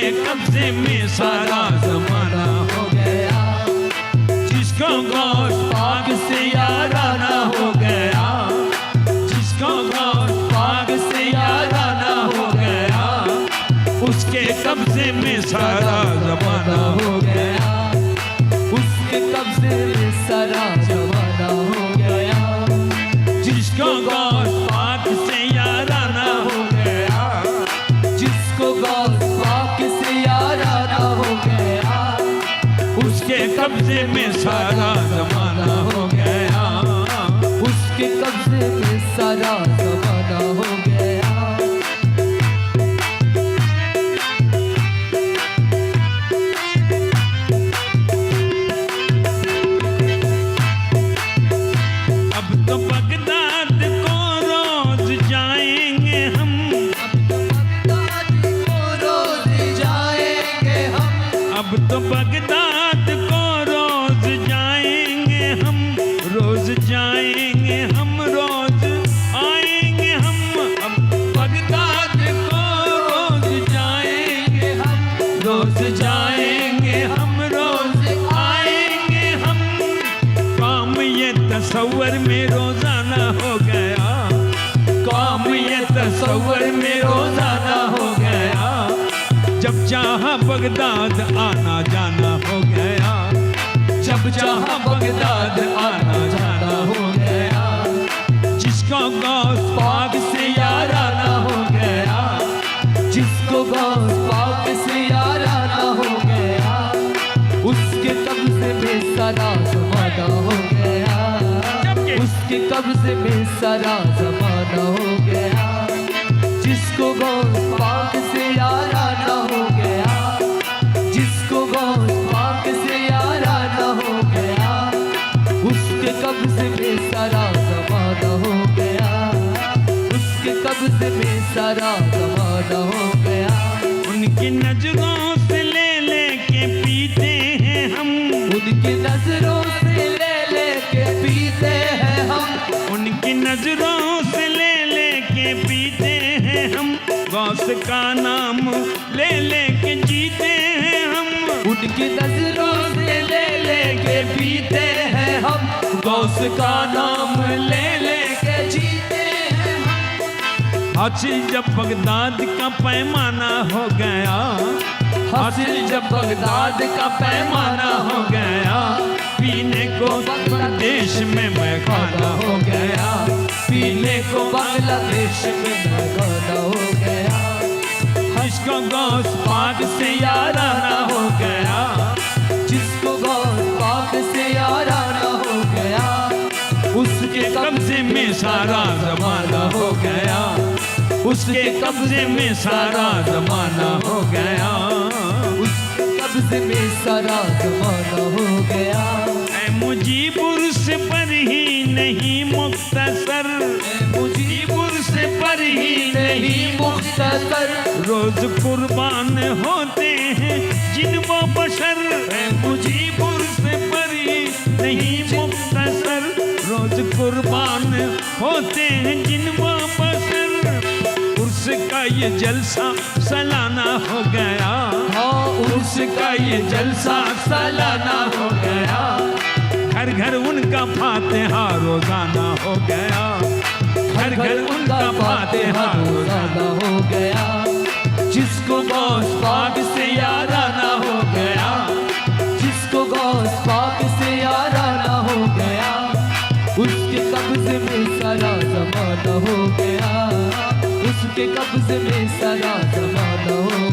उसके कब्जे में सारा जमाना हो गया। जिसको गौस पाक से याराना हो गया, जिसको गौस पाक से याराना हो गया, उसके कब्जे में सारा जमाना हो गया। उसके कब्जे में सारा जमाना हो गया। जिसको गौस पाक से याराना हो गया, जिसको गौस पाक से याराना हो गया, उसके कब्जे में सारा जमाना हो गया। उसके कब्जे में सारा जमाना हो गया। अब तो बगदाद को रोज जाएंगे हम, बगदाद को रोज जाएंगे हम। अब तो बगदाद को रोज जाएंगे हम, रोज जाएंगे हम, रोज आएंगे हम। अब बगदाद को रोज जाएंगे हम, रोज जाएंगे हम, रोज आएंगे हम। काम ये तसव्वुर में रोजाना हो गया, काम ये तसव्वुर में रोजाना हो गया। जब चाहा बगदाद आना जाना हो गया, जब चाहा बगदाद आना जाना हो गया। जिसको गौस पाक से याराना हो गया, जिसको गौस पाक से याराना हो गया, उसके कब्जे में सारा जमाना हो गया। उसके कब्जे में सारा जमाना हो गया। जिसको गौस पाक से याराना हो गया, जिसको गौस पाक से याराना हो गया, उसके कब्जे में सारा जमाना हो गया। उसके कब्जे में सारा जमाना हो गया। उनकी नजरों से ले लेके पीते हैं हम, उनकी नजरों से ले लेके पीते हैं हम। उनकी नजरों से ले लेके पीते हैं हम। गौस का नाम ले लेके जीते हैं हम, उनकी नजरों से ले लेके पीते हैं हम। गौस का नाम ले लेके जीते हैं हम। हासिल जब बगदाद का पैमाना हो गया, हासिल जब बगदाद का पैमाना हो गया, पीने को बांग्लादेश में मैखाना हो गया, पीने को बांग्लादेश में मैखाना हो गया। जिसको गौस पाक से याराना हो गया, जिसको गौस पाक से याराना हो गया, उसके कब्जे में सारा जमाना हो गया, उसके कब्जे में सारा जमाना हो गया। उसके कब्जे में सारा जमाना हो गया। ऐ मुजीबुर से पर ही नहीं मुख्तसर, मुजीबुर से पर ही नहीं मुख्तसर, रोज कुर्बान होते हैं जिन वो बशर। ऐ मुजीबुर से पर ही नहीं मुख्तसर, रोज कुर्बान होते हैं जिन वो बशर। उर्स का ये जलसा सालाना हो गया, हाँ उर्स का ये जलसा सालाना हो गया। घर घर उनका फातिहा रोजाना हो गया, घर घर उनका फातिहा रोजाना हो गया। जिसको गौस पाक से याराना हो गया, जिसको गौस पाक से याराना हो गया, उसके कब्जे में सारा जमाना हो गया। उसके कब्जे में सारा जमाना हो